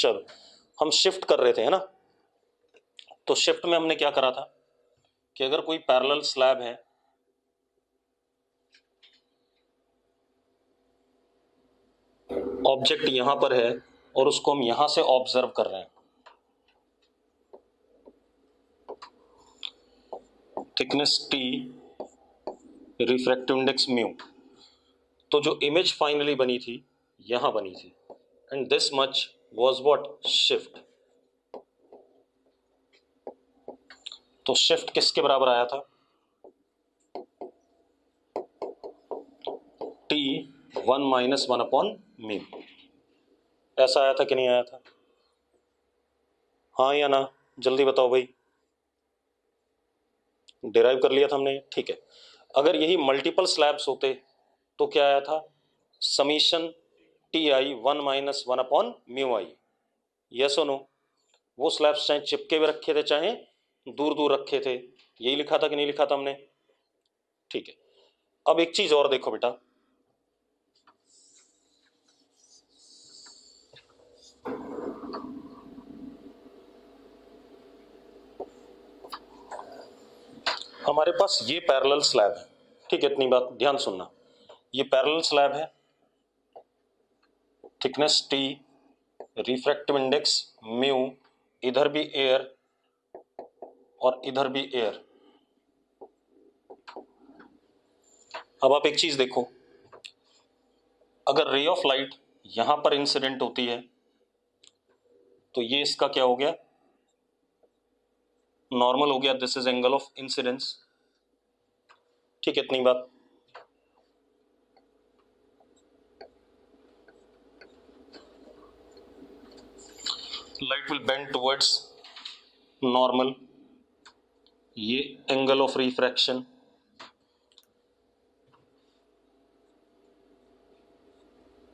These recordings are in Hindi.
चलो हम शिफ्ट कर रहे थे, है ना। तो शिफ्ट में हमने क्या करा था कि अगर कोई पैरेलल स्लैब है, ऑब्जेक्ट यहां पर है और उसको हम यहां से ऑब्जर्व कर रहे हैं, thickness T, refractive index mu, तो जो इमेज फाइनली बनी थी यहां बनी थी, and this much was what, shift. तो शिफ्ट किसके बराबर आया था, टी 1-1/μ। ऐसा आया था कि नहीं आया था, हाँ या ना, जल्दी बताओ भाई। डिराइव कर लिया था हमने, ठीक है। अगर यही मल्टीपल स्लैब्स होते तो क्या आया था, summation T I 1-1/μi, yes और नो। वो स्लैब्स चाहे चिपके हुए रखे थे चाहे दूर दूर रखे थे, यही लिखा था कि नहीं लिखा था हमने, ठीक है। अब एक चीज और देखो बेटा, हमारे पास ये पैरेलल स्लैब है, ठीक है। इतनी बात ध्यान सुनना, ये पैरेलल स्लैब है, thickness T, refractive index mu, इधर भी एयर और इधर भी एयर। अब आप एक चीज देखो, अगर रे ऑफ लाइट यहां पर इंसिडेंट होती है तो ये इसका क्या हो गया, नॉर्मल हो गया, this is angle of incidence, ठीक है। इतनी बात। Light will bend towards normal, ये एंगल ऑफ रिफ्रैक्शन,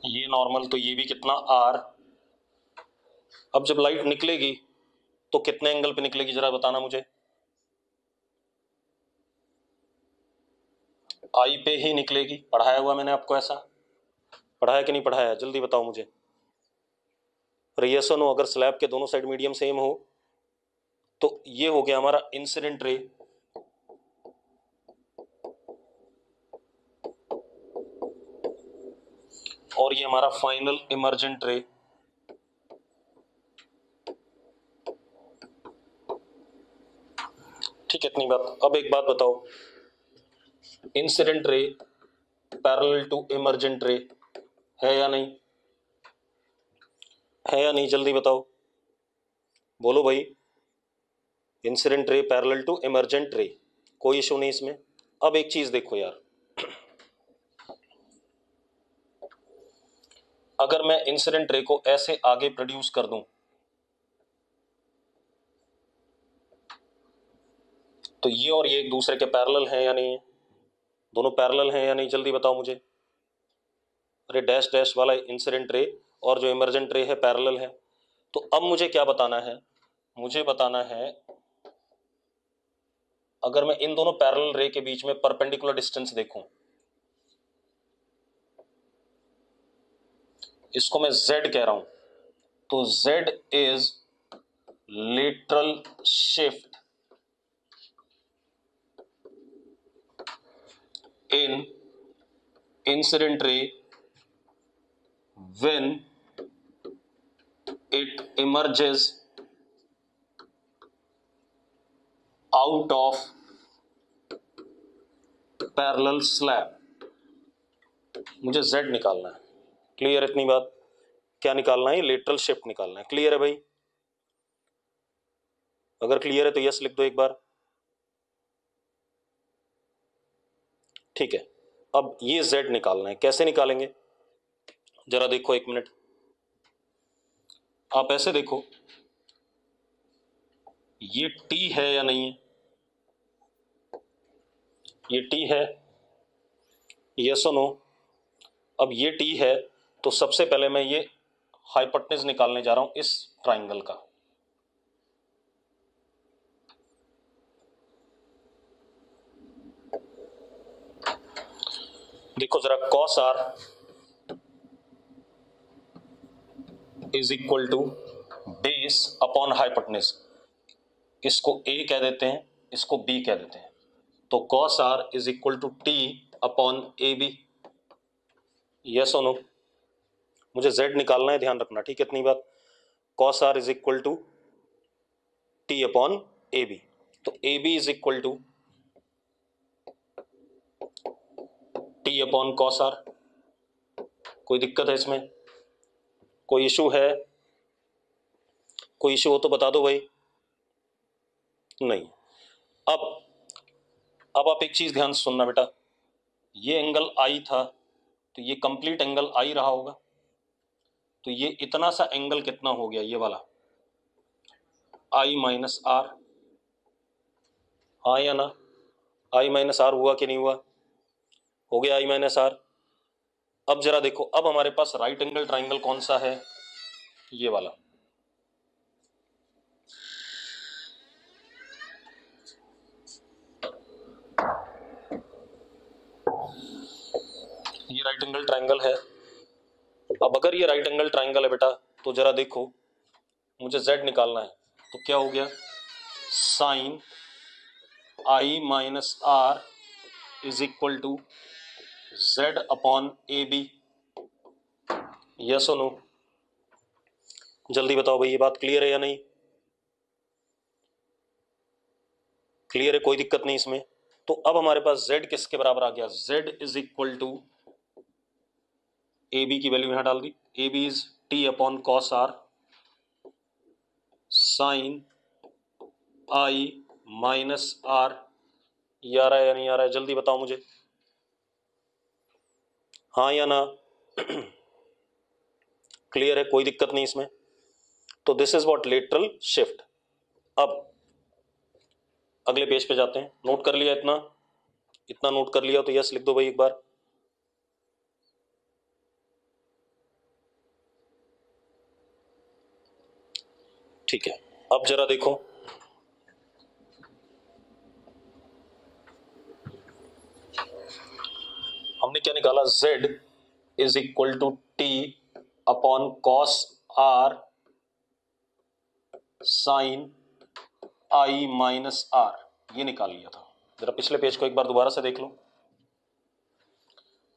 ये नॉर्मल, तो ये भी कितना, आर। अब जब लाइट निकलेगी तो कितने एंगल पे निकलेगी जरा बताना मुझे, आई पे ही निकलेगी, पढ़ाया हुआ मैंने आपको, ऐसा पढ़ाया कि नहीं पढ़ाया, जल्दी बताओ मुझे। यस और नो, अगर स्लैब के दोनों साइड मीडियम सेम हो तो ये हो गया हमारा इंसिडेंट रे, और ये हमारा फाइनल इमर्जेंट रे। ठीक है, इतनी बात। अब एक बात बताओ, incident ray parallel to emergent रे है या नहीं, है या नहीं, जल्दी बताओ, बोलो भाई। Incident ray parallel to emergent रे, कोई इशू नहीं इसमें। अब एक चीज देखो यार, अगर मैं इंसिडेंट रे को ऐसे आगे प्रोड्यूस कर दूं तो ये और ये एक दूसरे के पैरेलल हैं या नहीं है, दोनों पैरेलल हैं या नहीं, जल्दी बताओ मुझे। अरे डैश डैश वाला इंसिडेंट रे और जो इमर्जेंट रे है पैरेलल है। तो अब मुझे क्या बताना है, मुझे बताना है अगर मैं इन दोनों पैरेलल रे के बीच में परपेंडिकुलर डिस्टेंस देखूं, इसको मैं z कह रहा हूं, तो z is lateral shift in incident ray when it emerges out of parallel slab। मुझे z निकालना है, क्लियर इतनी बात, क्या निकालना है, लेटरल शिफ्ट निकालना है, क्लियर है भाई। अगर क्लियर है तो यस लिख दो एक बार, ठीक है। अब ये z निकालना है, कैसे निकालेंगे जरा देखो, एक मिनट आप ऐसे देखो, ये t है या नहीं है, ये t है, यस और नो। अब ये t है तो सबसे पहले मैं ये हाइपोटेन्यूज निकालने जा रहा हूं इस ट्राइंगल का, देखो जरा, cos r is equal to base upon hypotenuse, इसको a कह देते हैं, इसको b कह देते हैं। तो cos r is equal to t upon A B. Yes और नो? मुझे z निकालना है, ध्यान रखना, ठीक है इतनी बात। cos r is equal to t upon A b. तो a b is equal to t upon cos r। कोई दिक्कत है इसमें? कोई इशू है? कोई इशू हो तो बता दो भाई। नहीं। अब आप एक चीज ध्यान से सुनना बेटा, ये एंगल आई था तो ये कंप्लीट एंगल आई रहा होगा, तो ये इतना सा एंगल कितना हो गया, ये वाला आई माइनस आर। हाँ या ना? आई माइनस आर हुआ कि नहीं हुआ? हो गया आई माइनस आर। अब जरा देखो, अब हमारे पास राइट एंगल ट्राइंगल कौन सा है? ये वाला। ये राइट एंगल ट्राइंगल है। अब अगर ये राइट एंगल ट्राइंगल है बेटा, तो जरा देखो, मुझे z निकालना है, तो क्या हो गया? Sine I minus R is equal to z upon A B. Yes और नो? जल्दी बताओ भाई, ये बात क्लियर है या नहीं? क्लियर है, कोई दिक्कत नहीं इसमें। तो अब हमारे पास z किसके बराबर आ गया? z is equal to a b की वैल्यू यहां डाल दी। A b is t upon cos are sine I minus are. ये आ रहा है या नहीं आ रहा है? जल्दी बताओ मुझे, हाँ या ना? क्लियर है, कोई दिक्कत नहीं इसमें। तो this is what lateral shift. अब अगले पेज पे जाते हैं। नोट कर लिया इतना? इतना नोट कर लिया तो यस लिख दो भाई एक बार। ठीक है, अब जरा देखो, हमने क्या निकाला? z is equal to T upon cos are sine I minus are. ये निकाल लिया था। जरा पिछले पेज को एक बार दोबारा से देख लो।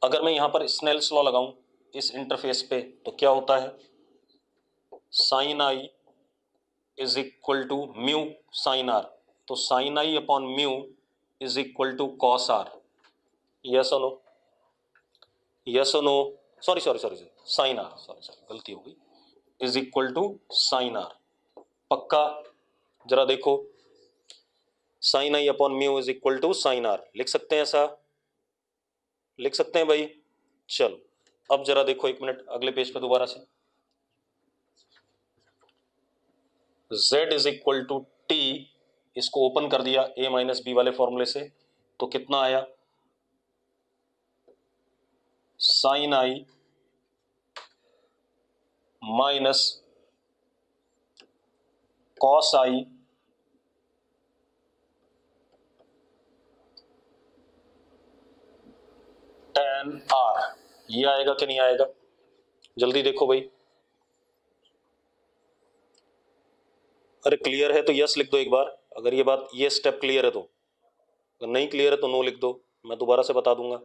अगर मैं यहां पर स्नेल्स लॉ लगाऊं इस इंटरफेस पे, तो क्या होता है? Sine I is equal to mu sine r. तो sine I upon mu is equal to cos r. Yes और नो? यस और no? Sorry sorry sorry sine r, sorry गलती हो गई, is equal to sine r. पक्का? जरा देखो, sine I upon mu is equal to sine r लिख सकते हैं? ऐसा लिख सकते हैं भाई? चलो अब जरा देखो, एक मिनट अगले पेज पे दोबारा से। z is equal to T, इसको ओपन कर दिया a माइनस बी वाले फॉर्मूले से, तो कितना आया? Sine I minus cos I tan R. ये आएगा कि नहीं आएगा? जल्दी देखो भाई। अरे क्लियर है तो यस लिख दो एक बार, अगर ये बात, ये स्टेप क्लियर है तो। अगर नहीं क्लियर है तो नो लिख दो, मैं दोबारा से बता दूंगा।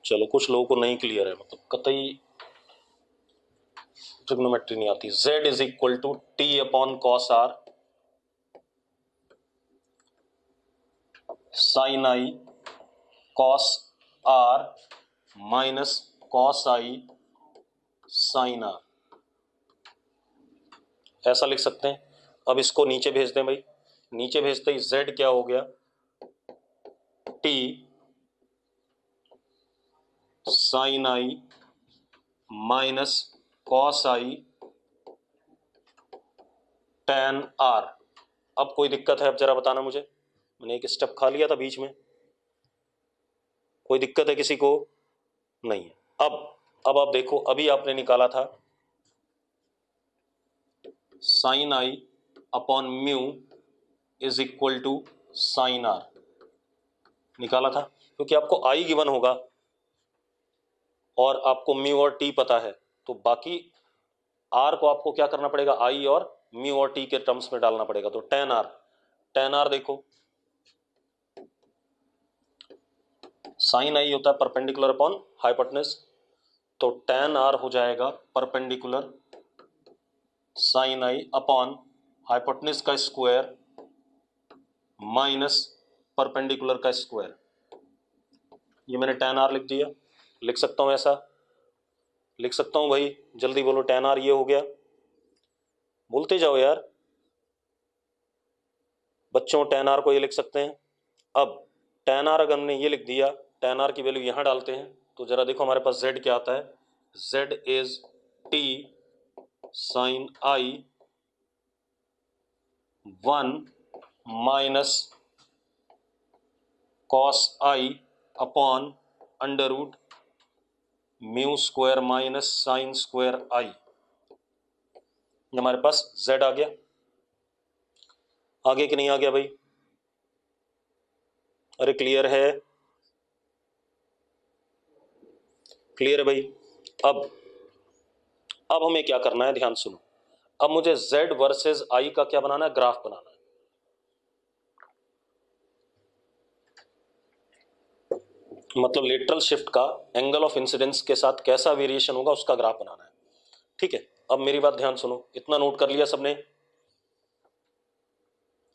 चलो कुछ लोगों को नहीं क्लियर है, मतलब कतई ट्रिग्नोमेट्री नहीं आती। z is equal to T upon cos are sine I cos R minus cos I sine R, ऐसा लिख सकते हैं। अब इसको नीचे भेज दें भाई। नीचे भेजते ही z क्या हो गया? t sine I minus cos I tan R. अब कोई दिक्कत है? अब जरा बताना मुझे, मैंने एक स्टेप खा लिया था बीच में। कोई दिक्कत है किसी को? नहीं है। अब आप देखो, अभी आपने निकाला था sine I upon mu is equal to sine R, निकाला था क्योंकि आपको आई गिवन होगा और आपको म्यू और टी पता है, तो बाकी आर को आपको क्या करना पड़ेगा, आई और म्यू और टी के टर्म्स में डालना पड़ेगा। तो टेन आर देखो साइन आई होता है परपेंडिकुलर अपॉन हाइपोटेनस, तो टेन आर हो जाएगा परपेंडिकुलर साइन आई अपॉन हाइपोटेनस का स्क्वायर माइनस परपेंडिकुलर का स्क्वायर। ये मैंने टेन आर लिख दिया, लिख सकता हूं ऐसा, लिख सकता हूं भाई, जल्दी बोलो टेन आर ये हो गया, बोलते जाओ यार बच्चों, टेन आर को ये लिख सकते हैं। अब टेन आर अगर हमने ये लिख दिया, टेन आर की वैल्यू यहां डालते हैं, तो जरा देखो हमारे पास z क्या आता है, z is t sine i 1 minus cos i upon under root mu square minus sine square i. हमारे पास z आ गया, आगे कि नहीं आ गया भाई? अरे क्लियर है, क्लियर है भाई। अब हमें क्या करना है, ध्यान सुनो। अब मुझे z वर्सेस i का क्या बनाना है, ग्राफ बनाना है। मतलब लेटरल शिफ्ट का एंगल ऑफ इंसिडेंस के साथ कैसा वेरिएशन होगा उसका ग्राफ बनाना है। ठीक है, अब मेरी बात ध्यान सुनो, इतना नोट कर लिया सबने?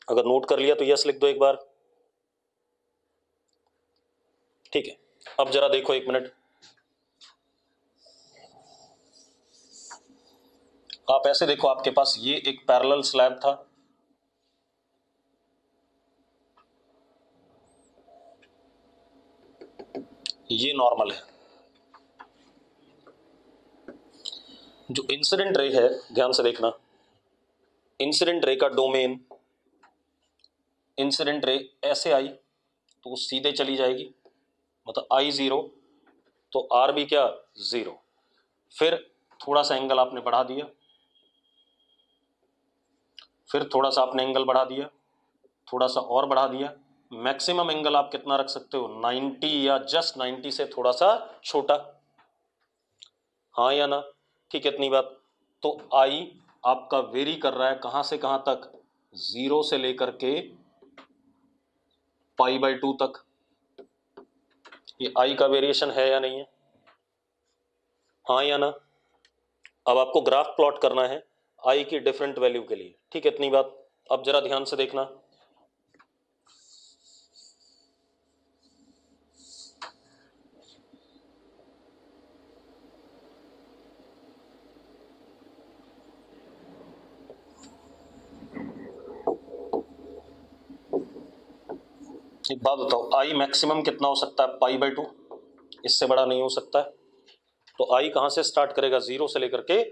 अगर नोट कर लिया तो यस लिख दो एक बार। ठीक है, अब जरा देखो एक मिनट, आप ऐसे देखो, आपके पास ये एक पैरेलल स्लैब था, ये नॉर्मल है। जो इंसिडेंट रे है, ध्यान से देखना, इंसिडेंट रे का डोमेन, इंसिडेंट रे ऐसे आई तो वो सीधे चली जाएगी, मतलब आई जीरो तो आर भी क्या, जीरो। फिर थोड़ा सा एंगल आपने बढ़ा दिया, फिर थोड़ा सा आपने एंगल बढ़ा दिया, थोड़ा सा और बढ़ा दिया, मैक्सिमम एंगल आप कितना रख सकते हो, 90 या जस्ट 90 से थोड़ा सा छोटा, हाँ या ना? ठीक है, इतनी बात। तो आई आपका वेरी कर रहा है कहां से कहां तक, 0 से लेकर के π/2 तक। ये आई का वेरिएशन है या नहीं है, हाँ या ना? अब आपको ग्राफ प्लॉट करना है आई की डिफरेंट वैल्यू के लिए। ठीक है, इतनी बात। अब जरा ध्यान से देखना, एक बात बताओ, आई मैक्सिमम कितना हो सकता है, π/2, इससे बड़ा नहीं हो सकता है। तो आई कहां से स्टार्ट करेगा, 0 से लेकर के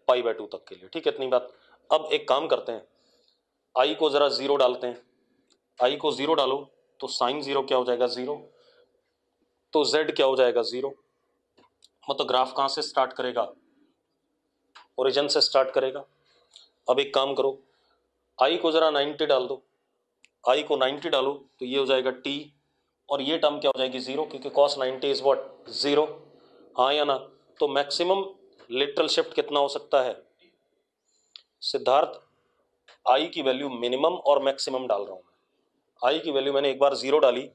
π/2 तक के लिए। ठीक है, इतनी बात। अब एक काम करते हैं, आई को जरा 0 डालते हैं, आई को 0 डालो तो साइन 0 क्या हो जाएगा, 0, तो z क्या हो जाएगा, 0। मतलब ग्राफ कहां से स्टार्ट करेगा, ओरिजिन से स्टार्ट करेगा। अब एक काम करो, आई को जरा 90 डाल दो, आई को 90 डालो तो ये हो जाएगा t, और ये टर्म क्या हो जाएगी, 0, क्योंकि cos 90 इज व्हाट, 0, हाँ या ना? तो मैक्सिमम लेटरल शिफ्ट कितना हो सकता है सिद्धार्थ? आई की वैल्यू मिनिमम और मैक्सिमम डाल रहा हूं मैं। आई की वैल्यू मैंने एक बार 0 डाली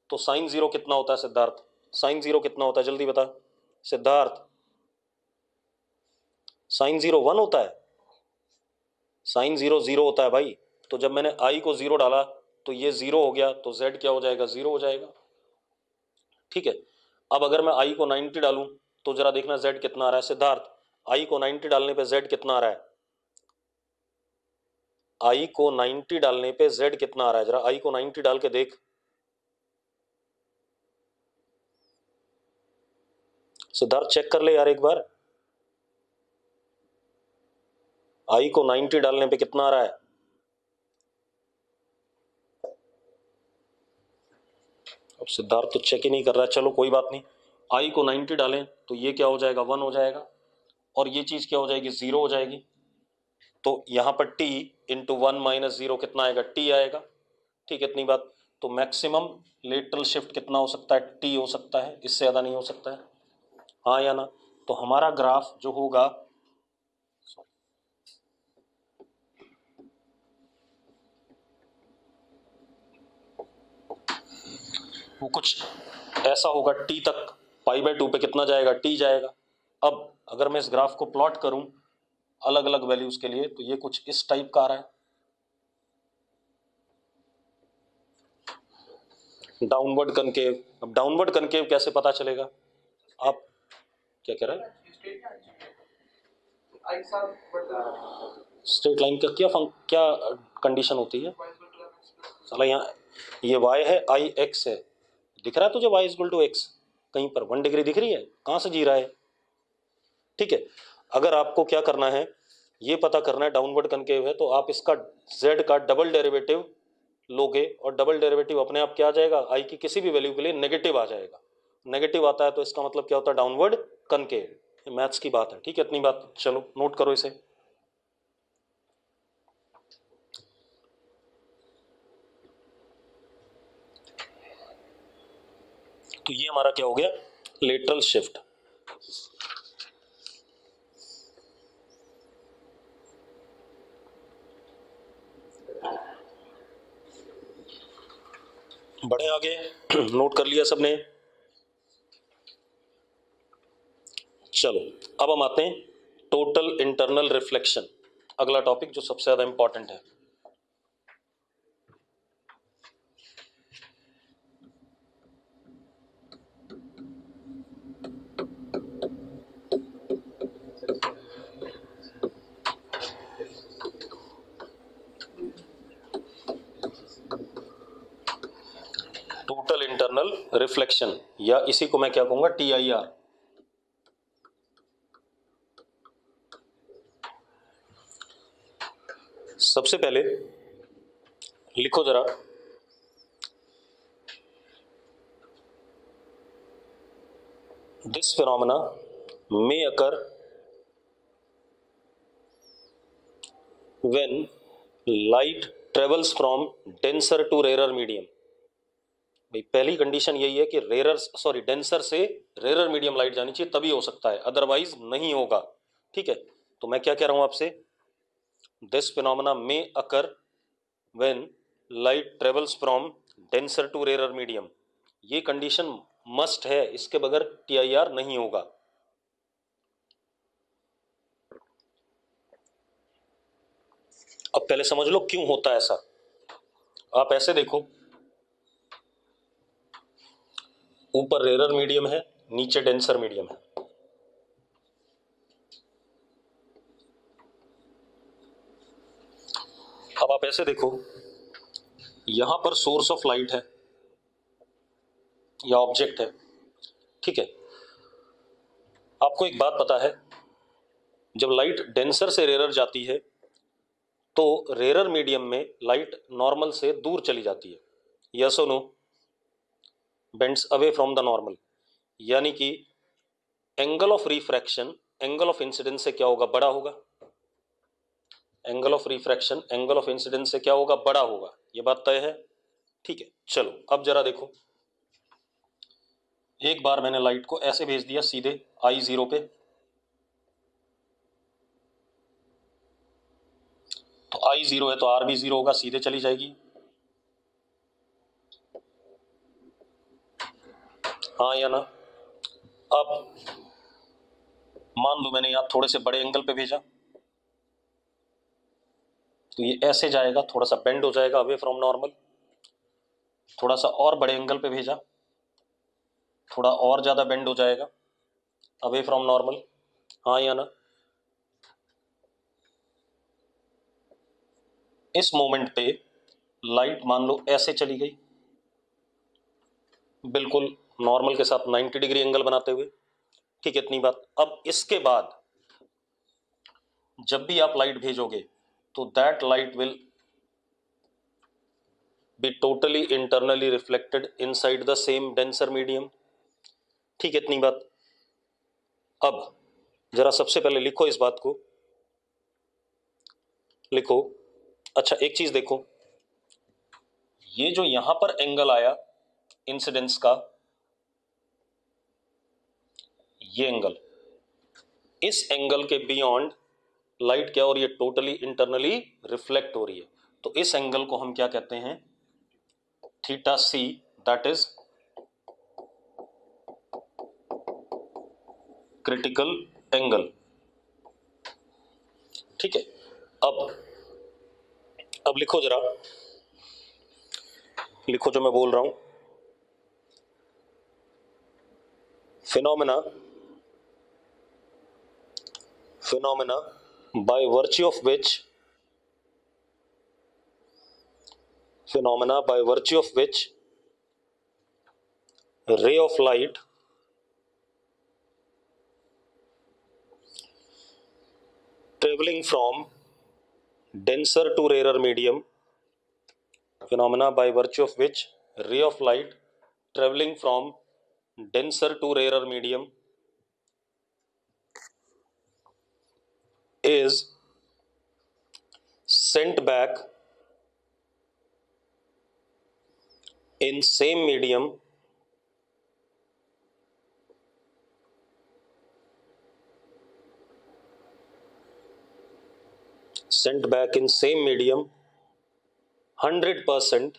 तो साइन 0 कितना होता है सिद्धार्थ, साइन 0 कितना होता है, जल्दी बता सिद्धार्थ। साइन 0 1 होता है, साइन 0 0 होता है भाई। तो जब मैंने आई को 0 डाला तो ये 0 हो गया, तो z क्या हो जाएगा, 0 हो जाएगा। ठीक है, अब अगर मैं आई को 90 डालूं तो जरा देखना z कितना आ रहा है सिद्धार्थ, आई को 90 डालने पे z कितना आ रहा है, आई को 90 डालने पे z कितना आ रहा है, जरा आई को 90 डाल के देख सिद्धार्थ, चेक कर ले यार एक बार, आई को 90 डालने पे कितना आ रहा है। अब सिद्धार्थ तो चेक ही नहीं कर रहा है, चलो कोई बात नहीं, आई को 90 डालें तो ये क्या हो जाएगा, 1 हो जाएगा, और ये चीज क्या हो जाएगी, 0 हो जाएगी। तो यहां पर t इंटू 1 माइनस 0 कितना आएगा, t आएगा। ठीक है, इतनी बात। तो मैक्सिमम लेटरल शिफ्ट कितना हो सकता है, t हो सकता है, इससे ज्यादा नहीं हो सकता है, हाँ या ना? तो हमारा ग्राफ जो होगा, वो कुछ ऐसा होगा, टी तक π/2 पे कितना जाएगा, टी जाएगा। अब अगर मैं इस ग्राफ को प्लॉट करूं अलग अलग वैल्यूज के लिए, तो ये कुछ इस टाइप का आ रहा है, डाउनवर्ड कनकेव। अब डाउनवर्ड कनकेव कैसे पता चलेगा, आप क्या कह रहे हैं, स्ट्रेट लाइन का क्या कंडीशन होती है साला, यहाँ ये y है, आई x है, दिख रहा है तुझे y इक्वल टू x, कहीं पर 1 डिग्री दिख रही है, कहां से जी रहा है। ठीक है, अगर आपको क्या करना है, ये पता करना है डाउनवर्ड कनकेव है, तो आप इसका z का डबल डेरिवेटिव लोगे, और डबल डेरिवेटिव अपने आप क्या आ जाएगा, i की किसी भी वैल्यू के लिए नेगेटिव आ जाएगा। नेगेटिव आता है तो इसका मतलब क्या होता है, डाउनवर्ड कनकेव। मैथ्स की बात है, ठीक है, इतनी बात चलो नोट करो इसे। तो ये हमारा क्या हो गया, लेटरल शिफ्ट। बढ़े आगे, नोट कर लिया सबने। चलो अब हम आते हैं टोटल इंटरनल रिफ्लेक्शन, अगला टॉपिक जो सबसे ज्यादा इंपॉर्टेंट है। टोटल इंटरनल रिफ्लेक्शन, या इसी को मैं क्या कहूंगा, TIR। सबसे पहले लिखो जरा, this phenomena may occur when light travels from denser to rarer medium। भाई पहली कंडीशन यही है कि डेंसर से रेरर मीडियम लाइट जानी चाहिए, तभी हो सकता है, अदरवाइज नहीं होगा। ठीक है, तो मैं क्या कह रहा हूं आपसे, this phenomena may occur when light travels from denser to rarer medium, ये कंडीशन मस्ट है, इसके बगैर TIR नहीं होगा। अब पहले समझ लो क्यों होता है ऐसा। आप ऐसे देखो, ऊपर रेरर मीडियम है, नीचे डेंसर मीडियम है। अब आप ऐसे देखो, यहां पर सोर्स ऑफ लाइट है या ऑब्जेक्ट है। ठीक है, आपको एक बात पता है, जब लाइट डेंसर से रेरर जाती है तो रेरर मीडियम में लाइट नॉर्मल से दूर चली जाती है, यस और no, bends away from the normal, यानी कि angle of refraction angle of incidence से क्या होगा, बड़ा होगा। Angle of refraction angle of incidence से क्या होगा, बड़ा होगा, ये बात तय है। ठीक है, चलो अब जरा देखो, एक बार मैंने लाइट को ऐसे भेज दिया सीधे I0 पे, तो I0 है तो R भी 0 होगा, सीधे चली जाएगी। हाँ या ना। अब मान लो मैंने यहां थोड़े से बड़े एंगल पे भेजा, तो ये ऐसे जाएगा, थोड़ा सा बेंड हो जाएगा अवे फ्रॉम नॉर्मल। थोड़ा सा और बड़े एंगल पे भेजा, थोड़ा और ज्यादा बेंड हो जाएगा अवे फ्रॉम नॉर्मल। हाँ या ना। इस मोमेंट पे लाइट मान लो ऐसे चली गई, बिल्कुल नॉर्मल के साथ 90 डिग्री एंगल बनाते हुए। ठीक है, इतनी बात। अब इसके बाद जब भी आप लाइट भेजोगे तो that light will be totally internally reflected inside the same denser medium. ठीक है, इतनी बात। अब जरा सबसे पहले लिखो इस बात को, लिखो। अच्छा एक चीज देखो, ये जो यहां पर एंगल आया इंसिडेंस का, ये एंगल, इस एंगल के बियॉन्ड लाइट क्या हो रही है, टोटली इंटरनली रिफ्लेक्ट हो रही है। तो इस एंगल को हम क्या कहते हैं, theta C, that is critical angle. ठीक है, अब लिखो जरा, लिखो जो मैं बोल रहा हूं। Phenomena by virtue of which ray of light traveling from denser to rarer medium, phenomena by virtue of which ray of light traveling from denser to rarer medium is sent back in same medium sent back in same medium 100%,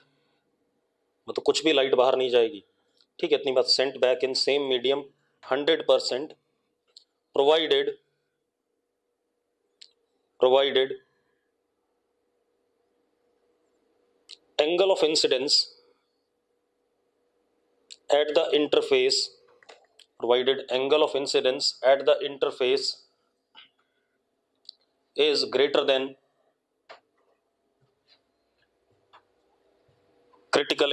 मतलब कुछ भी लाइट बाहर नहीं जाएगी। ठीक है, इतनी बात, Saint back in same medium 100%, provided angle of incidence at the interface is greater than critical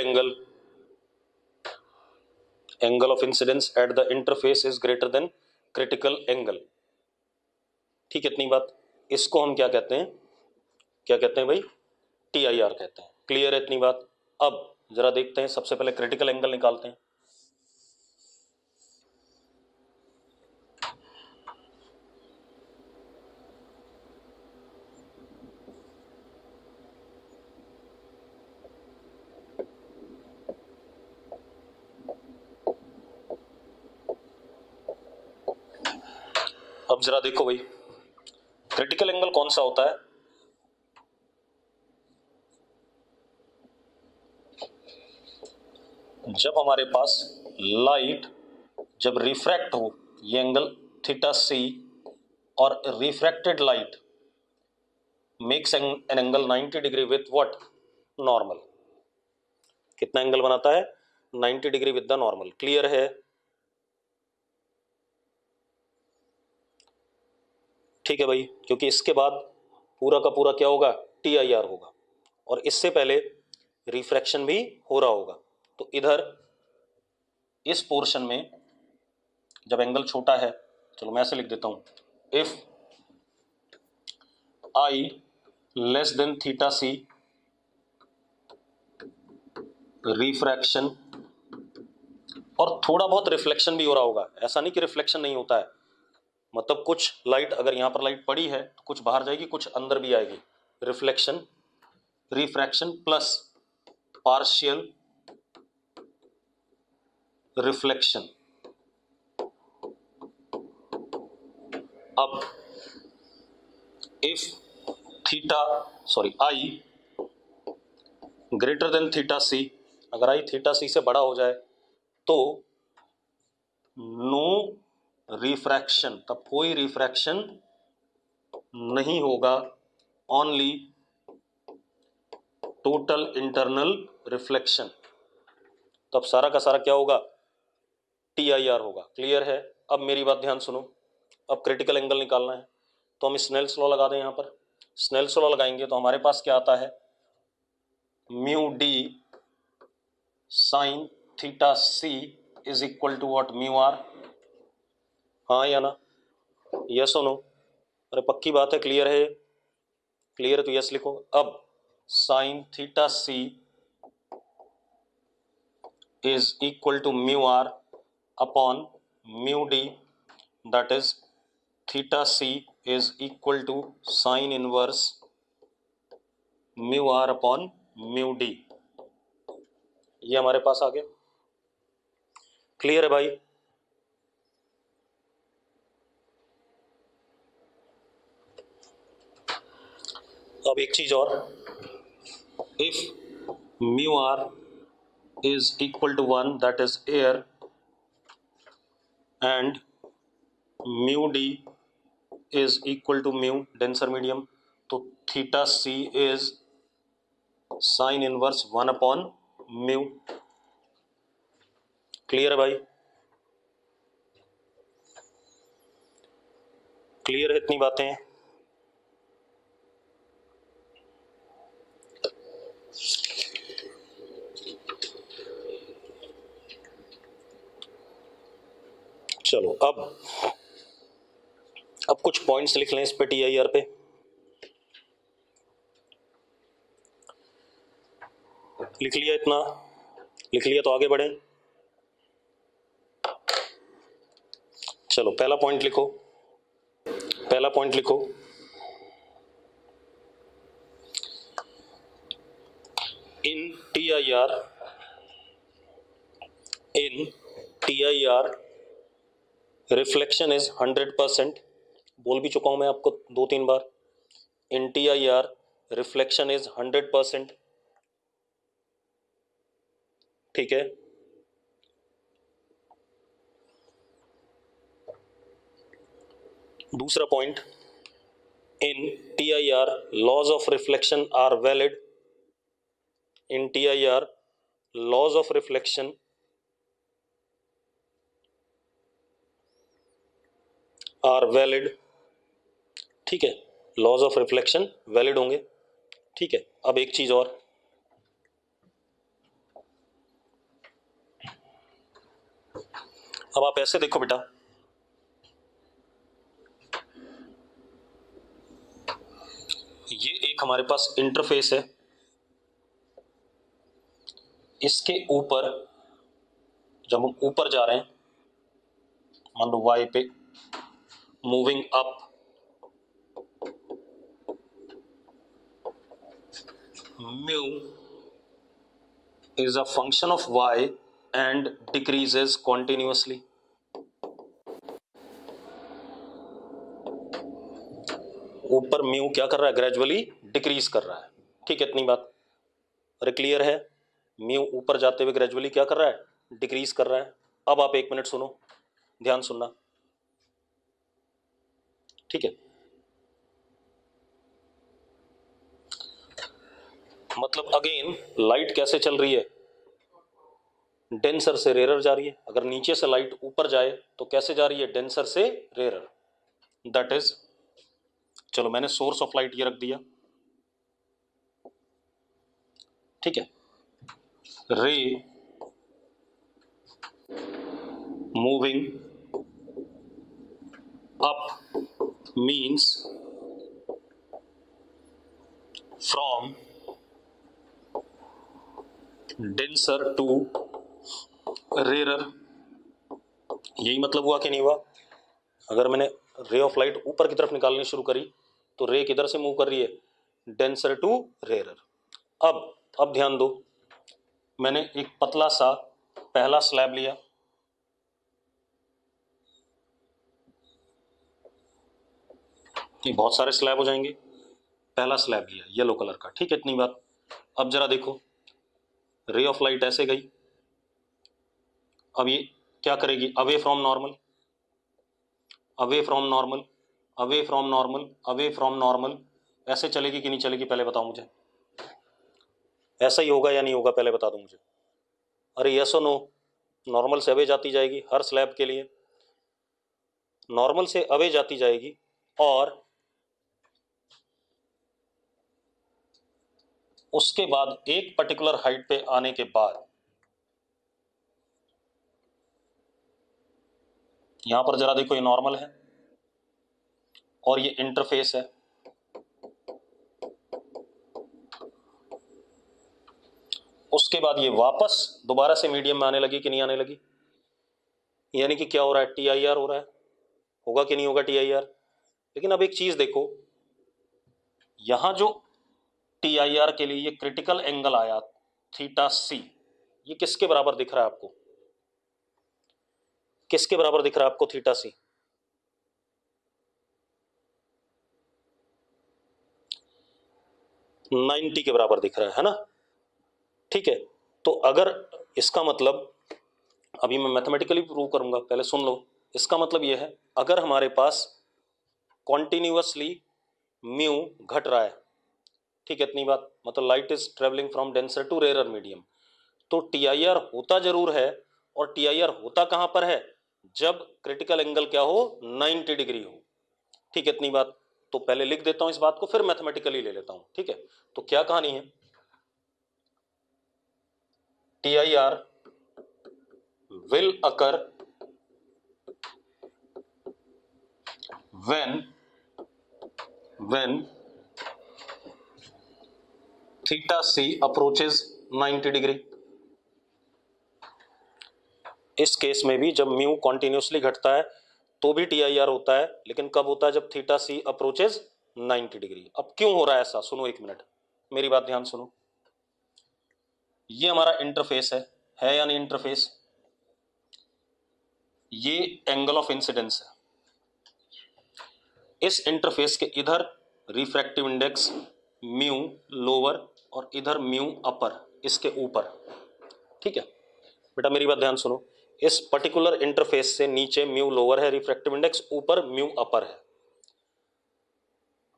angle of incidence at the interface is greater than critical angle। ठीक है, इतनी बात। इसको हम क्या कहते हैं भाई, TIR कहते हैं। क्लियर है इतनी बात। अब जरा देखते हैं, सबसे पहले क्रिटिकल एंगल निकालते हैं। अब जरा देखो भाई, क्रिटिकल एंगल कौन सा होता है, जब हमारे पास लाइट जब रिफ्रैक्ट हो, ये एंगल थीटा सी, और refracted light makes an angle 90 degree with what, normal. कितना एंगल बनाता है, 90 degree with the normal. Clear है। ठीक है भाई, क्योंकि इसके बाद पूरा का पूरा क्या होगा, TIR होगा, और इससे पहले रिफ्रैक्शन भी हो रहा होगा। तो इधर इस पोर्शन में जब एंगल छोटा है, चलो मैं ऐसे लिख देता हूं, if I less than theta C, refraction, और थोड़ा बहुत रिफ्लेक्शन भी हो रहा होगा, ऐसा नहीं कि रिफ्लेक्शन नहीं होता है, मतलब कुछ लाइट, अगर यहां पर लाइट पड़ी है तो कुछ बाहर जाएगी, कुछ अंदर भी आएगी। Reflection, refraction plus partial reflection. अब if I greater than theta c, अगर आई थीटा सी से बड़ा हो जाए तो नो रिफ्रैक्शन, तब कोई रिफ्रैक्शन नहीं होगा, ओनली टोटल इंटरनल रिफ्लेक्शन। तब सारा का सारा क्या होगा, TIR होगा। क्लियर है। अब मेरी बात ध्यान सुनो, अब क्रिटिकल एंगल निकालना है, तो हम स्नेल्स लॉ लगा दें। यहां पर स्नेल्स लॉ लगाएंगे तो हमारे पास क्या आता है, mu D sine theta C is equal to what, mu R. हाँ या ना, यस और नो? अरे पक्की बात है, क्लियर है? क्लियर है तो यस लिखो। अब sine theta C is equal to mu R upon mu D, that is theta C is equal to sine inverse mu R upon mu D. ये हमारे पास आ गया। क्लियर है भाई? अब एक चीज और, if mu R is equal to 1, that is air, and mu d is equal to mu denser medium, तो theta c is sin inverse 1 upon mu। Clear है भाई? क्लियर है इतनी बातें? चलो अब कुछ पॉइंट्स लिख लें इस पे, TIR पे। लिख लिया? इतना लिख लिया तो आगे बढ़ें। चलो पहला पॉइंट लिखो, पहला पॉइंट लिखो, इन TIR रिफ्लेक्शन इज 100%। बोल भी चुका हूं मैं आपको 2-3 बार, इन TIR रिफ्लेक्शन इज 100%। ठीक है, दूसरा point, in TIR laws of reflection are valid. In TIR laws of reflection are valid. ठीक है, लॉज ऑफ रिफ्लेक्शन वैलिड होंगे। ठीक है, अब एक चीज और, अब आप ऐसे देखो बेटा, ये एक हमारे पास इंटरफेस है, इसके ऊपर जब हम ऊपर जा रहे हैं, मान लो y पे, moving up, mu is a function of y and decreases continuously। ऊपर म्यू क्या कर रहा है? ग्रेजुअली डिक्रीज कर रहा है। ठीक है, इतनी बात अरे क्लियर है? म्यू ऊपर जाते हुए ग्रेजुअली क्या कर रहा है? डिक्रीज कर रहा है। अब आप 1 मिनट सुनो, ध्यान सुनना। ठीक है, मतलब अगेन लाइट कैसे चल रही है? डेंसर से रेयर जा रही है। अगर नीचे से लाइट ऊपर जाए तो कैसे जा रही है? डेंसर से रेयर। दैट इज, चलो मैंने सोर्स ऑफ लाइट ये रख दिया। ठीक है, ray moving up means from denser to rare. यही मतलब हुआ कि नहीं हुआ? अगर मैंने रे ऑफ लाइट ऊपर की तरफ निकालनी शुरू करी तो रे किधर से मूव कर रही है? Denser to rare. अब ध्यान दो, मैंने एक पतला सा पहला स्लैब लिया, ये बहुत सारे स्लैब हो जाएंगे, पहला स्लैब लिया येलो कलर का। ठीक है, इतनी बात। अब जरा देखो, रे ऑफ लाइट ऐसे गई, अब ये क्या करेगी? Away from normal, away from normal, away from normal, away from normal, ऐसे चलेगी कि नहीं चलेगी? पहले बताओ मुझे, ऐसा ही होगा या नहीं होगा? पहले बता दो मुझे। अरे यस और नो? नॉर्मल से अवे जाती जाएगी हर स्लैब के लिए, नॉर्मल से अवे जाती जाएगी, और उसके बाद एक पर्टिकुलर हाइट पे आने के बाद यहां पर जरा देखो, ये नॉर्मल है और ये इंटरफेस है। उसके बाद ये वापस दोबारा से मीडियम में आने लगी कि नहीं आने लगी? यानी कि क्या हो रहा है? TIR हो रहा है। होगा कि नहीं होगा TIR? लेकिन अब एक चीज देखो, यहां जो TIR के लिए ये क्रिटिकल एंगल आया थीटा C, ये किसके बराबर दिख रहा है आपको? किसके बराबर दिख रहा है आपको थीटा C? 90 के बराबर दिख रहा है ना, ठीक है। तो अगर इसका मतलब, अभी मैं मैथमेटिकली प्रूव करूंगा, पहले सुन लो। इसका मतलब यह है, अगर हमारे पास कॉन्टिन्यूअसली म्यू घट रहा है, ठीक है, इतनी बात, मतलब light is travelling from denser to rare medium, तो टी आई आर होता जरूर है। और टी आई आर होता कहां पर है, जब क्रिटिकल एंगल क्या हो, 90 डिग्री हो, ठीक है, इतनी बात। तो पहले लिख देता हूं इस बात को, फिर मैथमेटिकली ले लेता हूं, ठीक है। तो क्या कहानी है, T I are will occur when theta c approaches 90 degree. इस केस में भी जब म्यू कॉन्टिन्यूसली घटता है तो भी टी आई आर होता है, लेकिन कब होता है, जब थीटा सी अप्रोचेज 90 डिग्री। अब क्यों हो रहा है ऐसा, सुनो एक मिनट, मेरी बात ध्यान सुनो। ये हमारा इंटरफेस है या नहीं इंटरफेस, ये एंगल ऑफ इंसिडेंस है। इस इंटरफेस के इधर रिफ्रैक्टिव इंडेक्स म्यू लोअर और इधर म्यू अपर, इसके ऊपर, ठीक है। बेटा मेरी बात ध्यान सुनो, इस पर्टिकुलर इंटरफेस से नीचे म्यू लोअर है, रिफ्रैक्टिव इंडेक्स ऊपर म्यू अपर है।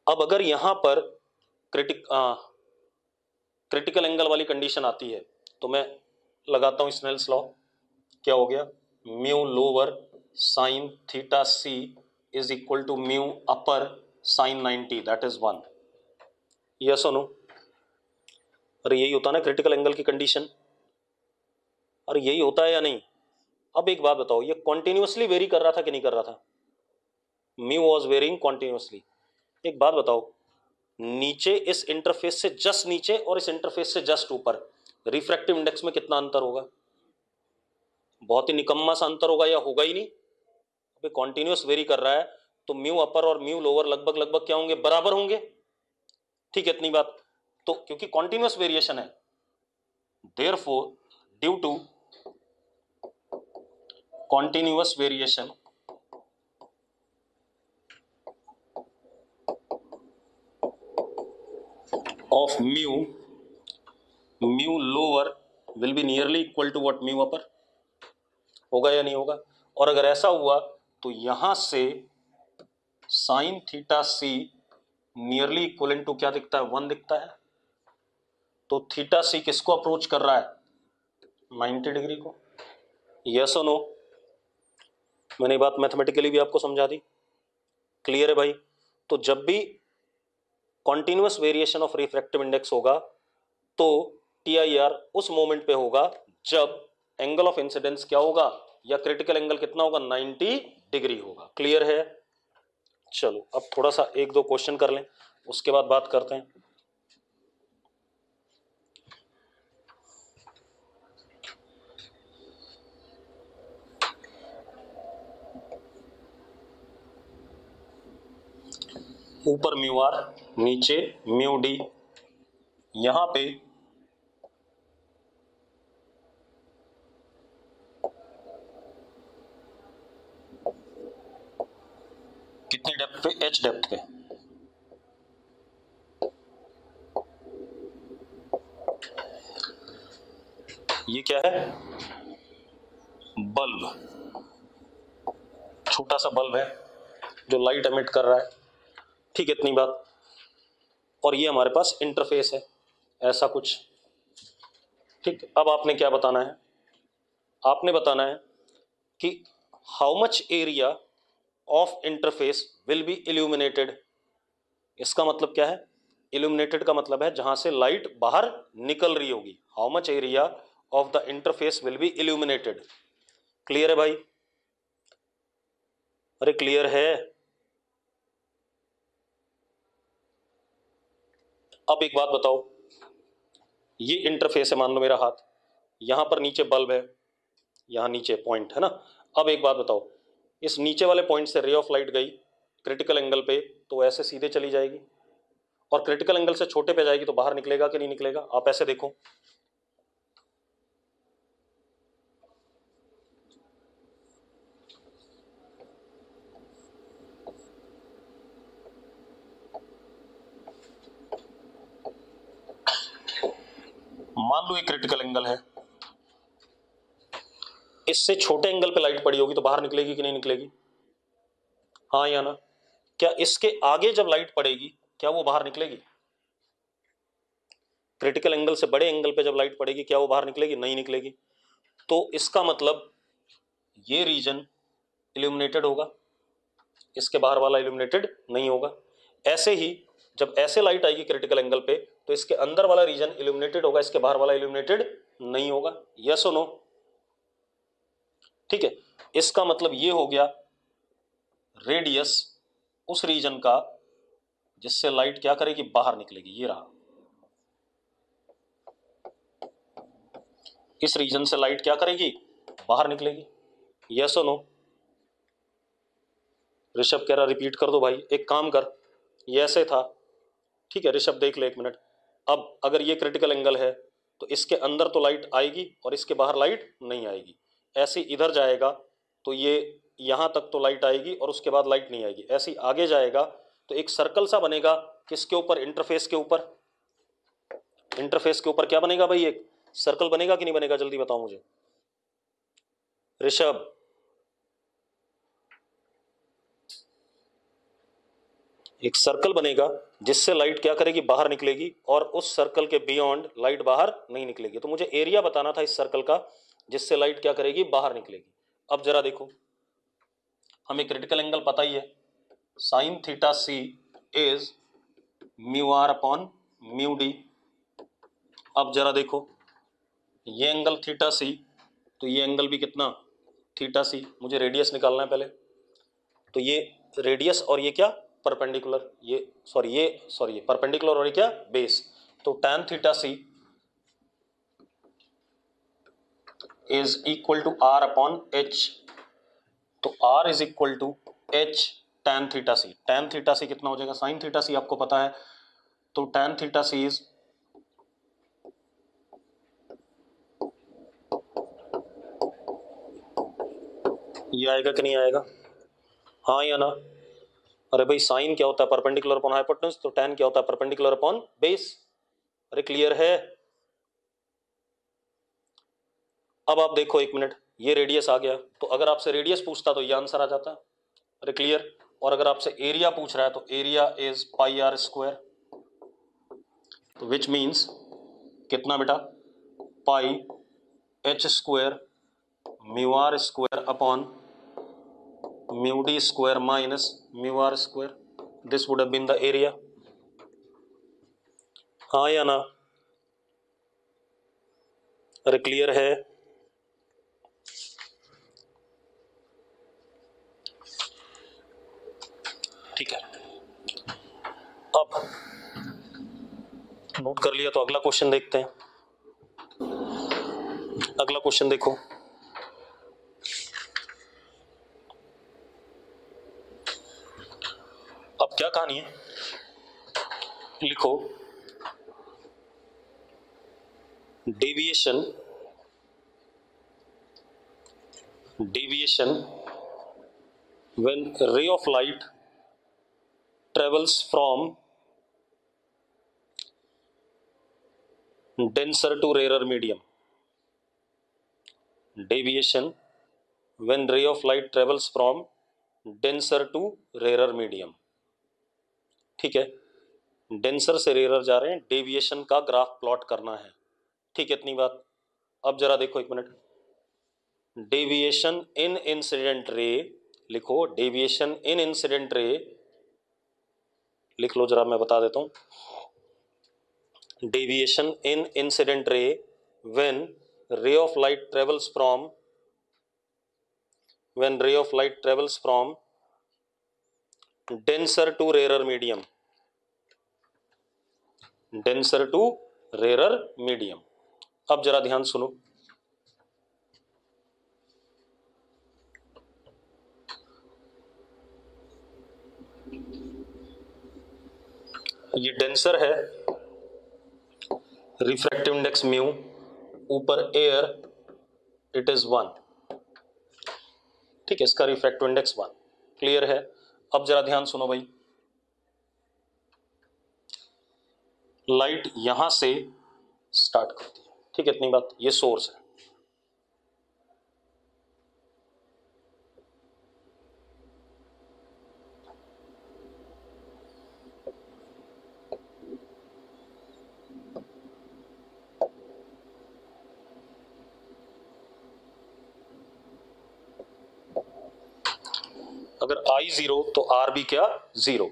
अब अगर यहां पर क्रिटिकल एंगल वाली कंडीशन आती है, तो मैं लगाता हूं स्नेल्स लॉ। क्या हो गया, mu lower sine theta C is equal to mu upper sine 90, that is 1। Yes और नो, अरे यही होता है ना क्रिटिकल एंगल की कंडीशन, अरे यही होता है या नहीं। अब एक बात बताओ, ये कॉन्टिन्यूसली वेरी कर रहा था कि नहीं कर रहा था, म्यू वॉज वेरिंग कॉन्टिन्यूसली। एक बात बताओ, नीचे इस इंटरफेस से जस्ट नीचे और इस इंटरफेस से जस्ट ऊपर रिफ्रैक्टिव इंडेक्स में कितना अंतर होगा, बहुत ही निकम्मा सा अंतर होगा या होगा ही नहीं। अभी कॉन्टिन्यूस वेरी कर रहा है तो म्यू अपर और म्यू लोअर लगभग लगभग क्या होंगे, बराबर होंगे, ठीक है, इतनी बात। तो क्योंकि कॉन्टिन्यूस वेरिएशन है, therefore due to continuous variation of mu, mu lower will be nearly equal to what, mu upper, होगा या नहीं होगा। और अगर ऐसा हुआ तो यहां से sine theta C nearly equal to क्या दिखता है, 1 दिखता है। तो थीटा सी किसको अप्रोच कर रहा है, 90 डिग्री को। यस और नो, मैंने ये बात मैथमेटिकली भी आपको समझा दी, क्लियर है भाई। तो जब भी continuous variation of refractive index होगा तो टी आई आर उस मोमेंट पे होगा जब एंगल ऑफ इंसिडेंस क्या होगा, या क्रिटिकल एंगल कितना होगा, 90 डिग्री होगा। क्लियर है। चलो अब थोड़ा सा एक दो क्वेश्चन कर लें, उसके बाद बात करते हैं। ऊपर म्यू आर, नीचे म्यू डी, यहां पे कितनी डेप्थ पे, एच डेप्थ पे। ये क्या है, बल्ब, छोटा सा बल्ब है जो लाइट एमिट कर रहा है, ठीक है, इतनी बात। और ये हमारे पास इंटरफेस है, ऐसा कुछ, ठीक। अब आपने क्या बताना है, आपने बताना है कि how much area of interface will be illuminated. इसका मतलब क्या है, इल्यूमिनेटेड का मतलब है जहां से लाइट बाहर निकल रही होगी। How much area of the interface will be illuminated. Clear है भाई, अरे क्लियर है। अब एक बात बताओ, ये इंटरफेस है, मान लो मेरा हाथ, यहां पर नीचे बल्ब है, यहां नीचे पॉइंट है ना। अब एक बात बताओ, इस नीचे वाले पॉइंट से रे ऑफ लाइट गई क्रिटिकल एंगल पे तो ऐसे सीधे चली जाएगी, और क्रिटिकल एंगल से छोटे पे जाएगी तो बाहर निकलेगा कि नहीं निकलेगा, आप ऐसे देखो। मान लो ये क्रिटिकल एंगल है, इससे छोटे एंगल पे लाइट पड़ी होगी तो बाहर निकलेगी कि नहीं निकलेगी? हाँ या ना? क्या इसके आगे जब लाइट पड़ेगी क्या वो बाहर निकलेगी? क्रिटिकल एंगल से बड़े एंगल पे जब लाइट पड़ेगी क्या वो बाहर निकलेगी? नहीं निकलेगी। तो इसका मतलब ये रीजन इल्यूमिनेटेड होगा, इसके बाहर वाला इल्यूमिनेटेड नहीं होगा। ऐसे ही जब ऐसे लाइट आएगी क्रिटिकल एंगल पे तो इसके अंदर वाला रीजन इल्यूमिनेटेड होगा, इसके बाहर वाला इल्यूमिनेटेड नहीं होगा। यस और नो? ठीक है, इसका मतलब ये हो गया रेडियस उस रीजन का जिससे लाइट क्या करेगी? बाहर निकलेगी। ये रहा, इस रीजन से लाइट क्या करेगी? बाहर निकलेगी। यस और नो? ऋषभ कह रहा रिपीट कर दो भाई। एक काम कर, ये ऐसे था, ठीक है ऋषभ देख ले एक मिनट। अब अगर ये क्रिटिकल एंगल है तो इसके अंदर तो लाइट आएगी और इसके बाहर लाइट नहीं आएगी। ऐसे इधर जाएगा तो ये यहां तक तो लाइट आएगी और उसके बाद लाइट नहीं आएगी। ऐसे आगे जाएगा तो एक सर्कल सा बनेगा, किसके ऊपर? इंटरफेस के ऊपर। इंटरफेस के ऊपर क्या बनेगा भाई? एक सर्कल बनेगा कि नहीं बनेगा? जल्दी बताओ मुझे ऋषभ। एक सर्कल बनेगा जिससे लाइट क्या करेगी? बाहर निकलेगी, और उस सर्कल के बियॉन्ड लाइट बाहर नहीं निकलेगी। तो मुझे एरिया बताना था इस सर्कल का जिससे लाइट क्या करेगी? बाहर निकलेगी। अब जरा देखो, हमें क्रिटिकल एंगल पता ही है, sine theta C is mu R upon mu D. अब जरा देखो, ये एंगल थीटा सी, तो ये एंगल भी कितना? थीटा सी। मुझे रेडियस निकालना है पहले, तो ये रेडियस और ये क्या? परपेंडिकुलर। ये परपेंडिकुलर और ये क्या? बेस। तो tan theta C is equal to r upon h. तो r is equal to h tan theta c. tan theta c कितना हो जाएगा? साइन थीटा सी आपको पता है, तो tan थीटा सी इज ये आएगा कि नहीं आएगा? हाँ या ना? अरे भाई साइन क्या होता है? Perpendicular upon hypotenuse. तो tan क्या होता है? Perpendicular upon base. अरे क्लियर है? अब आप देखो एक मिनट, ये रेडियस आ गया, तो अगर आपसे रेडियस पूछता तो ये आंसर आ जाता। अरे क्लियर? और अगर आपसे एरिया पूछ रहा है तो area is pi r square, तो विच मीन्स कितना बेटा? Pi h square mu r square upon mu d square minus mu r square. This would have been the area. हाँ या ना? अरे क्लियर है? ठीक है, अब नोट कर लिया तो अगला क्वेश्चन देखते हैं। अगला क्वेश्चन देखो, अब क्या कहानी है? लिखो deviation when ray of light travels from denser to rarer medium. Deviation when ray of light travels from denser to rarer medium. ठीक है, डेंसर से रेयर जा रहे हैं, डेविएशन का ग्राफ प्लॉट करना है। ठीक है, इतनी बात। अब जरा देखो एक मिनट, डेविएशन इन इंसिडेंट रे लिखो, डेविएशन इन इंसिडेंट रे लिख लो जरा, मैं बता देता हूं। Deviation in incident ray when ray of light travels from denser to rarer medium, denser to rarer medium। अब जरा ध्यान सुनो, ये डेंसर है, रिफ्रैक्टिव इंडेक्स म्यू, ऊपर एयर, इट इज 1। ठीक है, इसका रिफ्रैक्टिव इंडेक्स 1। क्लियर है? अब जरा ध्यान सुनो भाई, लाइट यहां से स्टार्ट करती है, ठीक है, इतनी बात, ये सोर्स है। अगर आई 0 तो आर भी क्या 0,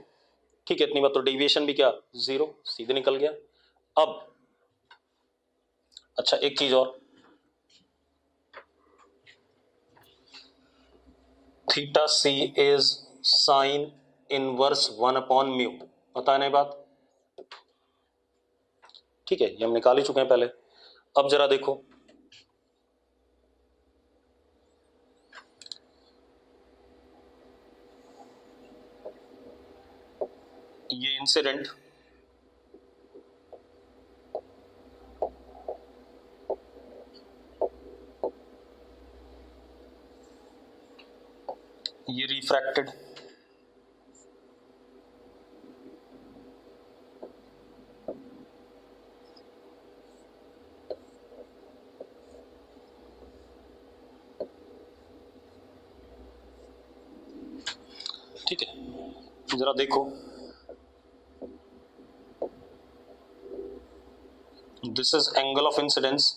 ठीक है, इतनी बात। तो डेविएशन भी क्या 0, सीधे निकल गया। अब अच्छा एक चीज और, theta C is sine inverse 1/μ, पता है नहीं बात, ठीक है, ये हम निकाल ही चुके हैं पहले। अब जरा देखो, ये इंसिडेंट ये रिफ्रैक्टेड, ठीक है, जरा देखो, this is angle of incidence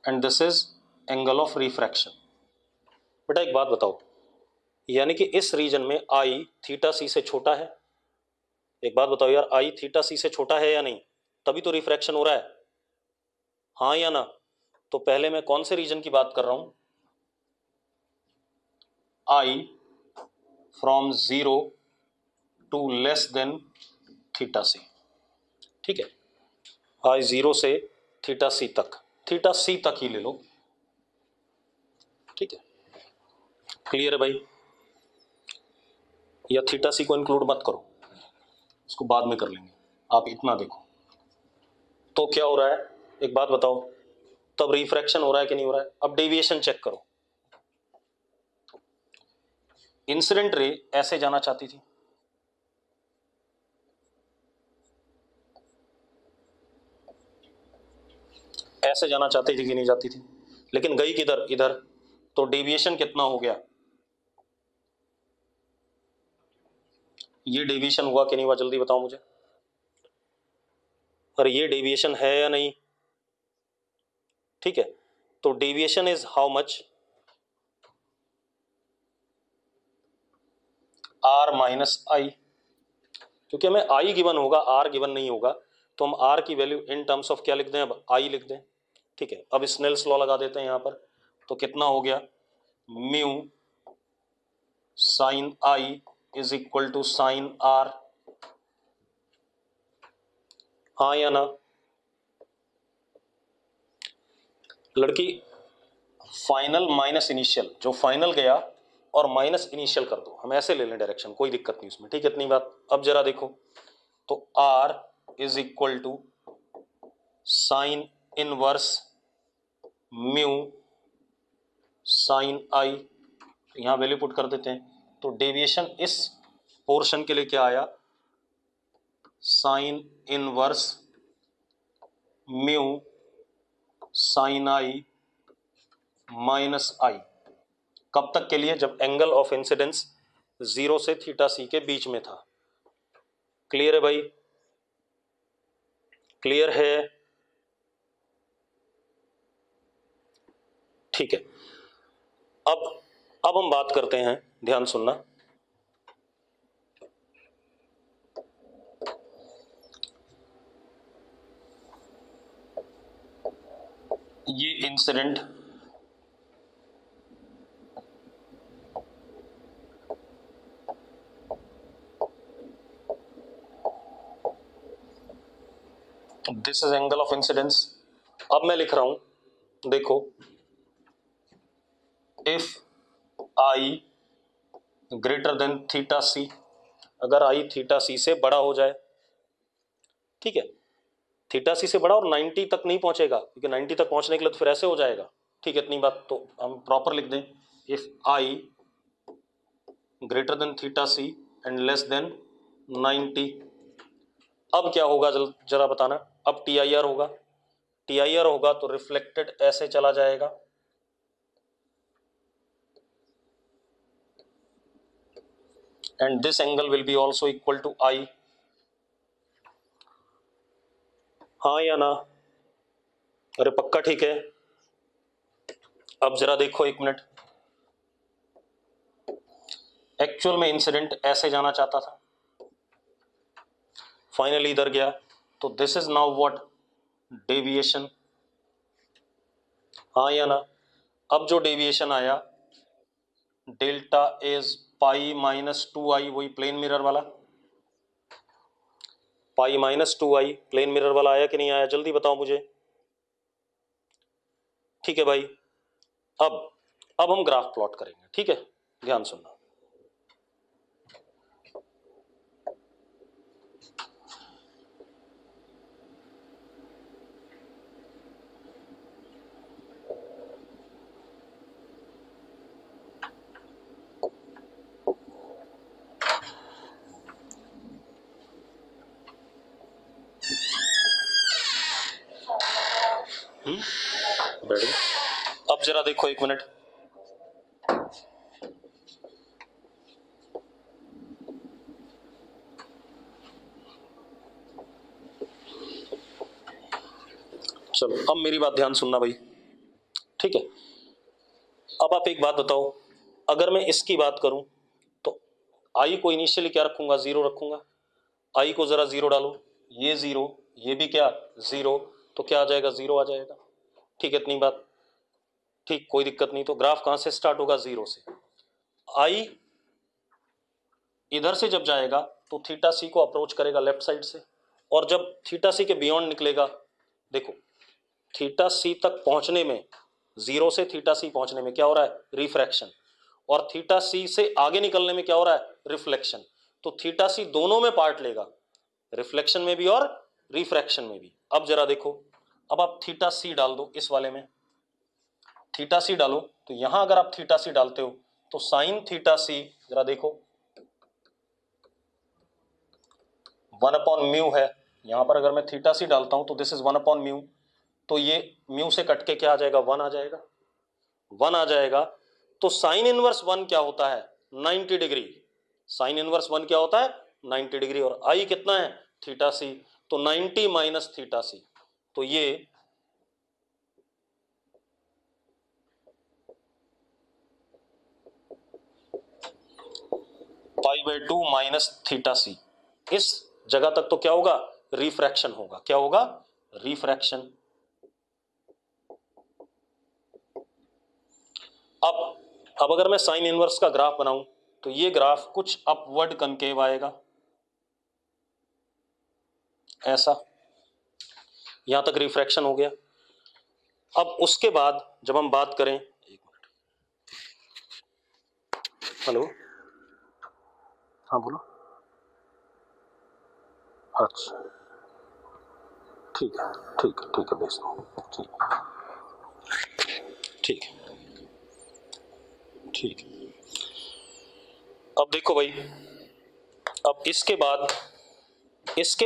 and this is angle of refraction. बेटा एक बात बताओ, यानी कि इस रीजन में आई थीटा सी से छोटा है, एक बात बताओ यार, आई थीटा सी से छोटा है या नहीं, तभी तो रिफ्रैक्शन हो रहा है, हाँ या ना। तो पहले मैं कौन से रीजन की बात कर रहा हूं, i from 0 to less than theta c, ठीक है, आई 0 से थीटा सी तक, थीटा सी तक ही ले लो, ठीक है, क्लियर है भाई, या थीटा सी को इंक्लूड मत करो, इसको बाद में कर लेंगे, आप इतना देखो। तो क्या हो रहा है, एक बात बताओ, तब रिफ्रैक्शन हो रहा है कि नहीं हो रहा है। अब डेविएशन चेक करो, इंसिडेंट रे ऐसे जाना चाहती थी, ऐसे जाना चाहती थी कि नहीं जाती थी, लेकिन गई किधर, इधर, तो डेविएशन कितना हो गया, ये डेविएशन हुआ कि नहीं हुआ, जल्दी बताओ मुझे, और ये डेविएशन है या नहीं, ठीक है, तो deviation is how much, r minus i, क्योंकि हमें आई गिवन होगा, आर गिवन नहीं होगा, तो हम आर की वैल्यू इन टर्म्स ऑफ क्या लिख दें, अब आई लिख दें, ठीक है। अब स्नेल्स लॉ लगा देते हैं यहां पर, तो कितना हो गया, mu sine I is equal to sine R, हाँ या ना। लड़की फाइनल माइनस इनिशियल, जो फाइनल गया और माइनस इनिशियल कर दो, हम ऐसे ले लें डायरेक्शन, कोई दिक्कत नहीं उसमें, ठीक है, इतनी बात। अब जरा देखो, तो r is equal to sine inverse mu sine i, यहां वैल्यू पुट कर देते हैं, तो डेविएशन इस पोर्शन के लिए क्या आया, साइन इनवर्स म्यू साइन आई माइनस आई, कब तक के लिए, जब एंगल ऑफ इंसिडेंस 0 से थीटा सी के बीच में था। क्लियर है भाई, क्लियर है, ठीक है। अब हम बात करते हैं, ध्यान सुनना, ये incident this is angle of incidence. अब मैं लिख रहा हूं, देखो, if I greater than theta c, अगर आई थीटा सी से बड़ा हो जाए, ठीक है, थीटा सी से बड़ा और 90 तक नहीं पहुंचेगा, क्योंकि 90 तक पहुंचने के लिए तो फिर ऐसे हो जाएगा, ठीक है, इतनी बात तो हम प्रॉपर लिख दें, if I greater than theta C and less than 90। अब क्या होगा जरा बताना, अब टी आई आर होगा, TIR होगा तो रिफ्लेक्टेड ऐसे चला जाएगा, and this angle will be also equal to I। हाँ या ना? अरे पक्का ठीक है। अब जरा देखो एक मिनट, एक्चुअल में इंसिडेंट ऐसे जाना चाहता था, फाइनली इधर गया, तो this is now what, deviation. हाँ या ना? अब जो डेविएशन आया delta is pi minus 2I, वही प्लेन मिरर वाला, pi minus 2I plane mirror वाला आया कि नहीं आया, जल्दी बताओ मुझे। ठीक है भाई, अब हम ग्राफ प्लॉट करेंगे, ठीक है, ध्यान सुनना। बैठ गए। अब जरा देखो एक मिनट, चलो अब मेरी बात ध्यान सुनना भाई, ठीक है। अब आप एक बात बताओ, अगर मैं इसकी बात करूं तो I को इनिशियली क्या रखूंगा, 0 रखूंगा। I को जरा 0 डालो, ये 0, ये भी क्या 0, तो क्या आ जाएगा, 0 आ जाएगा। ठीक है, इतनी बात ठीक, कोई दिक्कत नहीं। तो ग्राफ कहां से स्टार्ट होगा, 0 से। I इधर से जब जाएगा तो थीटा सी को अप्रोच करेगा लेफ्ट साइड से, और जब थीटा सी के बियॉन्ड निकलेगा, देखो थीटा सी तक पहुंचने में, 0 से थीटा सी पहुंचने में क्या हो रहा है, रिफ्रैक्शन, और थीटा सी से आगे निकलने में क्या हो रहा है, रिफ्लेक्शन। तो थीटा सी दोनों में पार्ट लेगा, रिफ्लेक्शन में भी और रिफ्रैक्शन में भी। अब जरा देखो, अब आप थीटा सी डाल दो इस वाले में, थीटा सी डालो, तो यहां अगर आप थीटा सी डालते हो तो साइन थीटा सी, जरा देखो 1/म्यू है, यहां पर अगर मैं थीटा सी डालता हूं तो दिस इज 1/म्यू, तो ये म्यू से कट के क्या आ जाएगा, 1 आ जाएगा, 1 आ जाएगा। तो साइन इनवर्स 1 क्या होता है, 90 डिग्री। साइन इनवर्स 1 क्या होता है, 90 डिग्री, और आई कितना है, थीटा सी, तो 90 माइनस थीटा सी, तो ये π/2 माइनस थीटा सी। इस जगह तक तो क्या होगा, रिफ्रैक्शन होगा, क्या होगा, रिफ्रैक्शन। अब अगर मैं साइन इनवर्स का ग्राफ बनाऊं तो ये ग्राफ कुछ अपवर्ड कनकेव आएगा, ऐसा, यहां तक रिफ्रैक्शन हो गया। अब उसके बाद जब हम बात करें, एक मिनट, हेलो, हाँ बोलो, अच्छा ठीक है, ठीक है, ठीक है, भेज दो, ठीक है, ठीक है। अब देखो भाई, अब इसके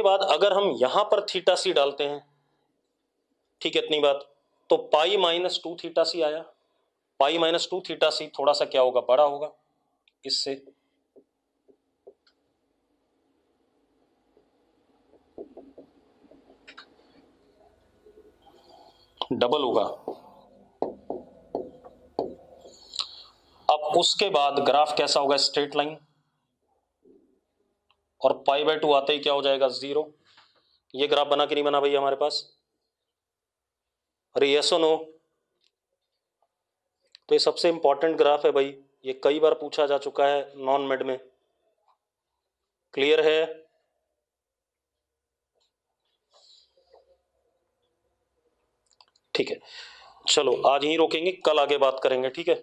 बाद अगर हम यहां पर थीटा सी डालते हैं, ठीक है, इतनी बात, तो पाई माइनस 2 थीटा सी आया, पाई माइनस 2 थीटा सी थोड़ा सा क्या होगा, बड़ा होगा इससे, डबल होगा। अब उसके बाद ग्राफ कैसा होगा, स्ट्रेट लाइन, और π/2 आते ही क्या हो जाएगा, 0। ये ग्राफ बना कि नहीं बना भाई हमारे पास, अरे यस और नो? तो ये सबसे इंपॉर्टेंट ग्राफ है भाई, ये कई बार पूछा जा चुका है नॉन मेड में, क्लियर है? ठीक है, चलो आज यहीं रोकेंगे, कल आगे बात करेंगे, ठीक है।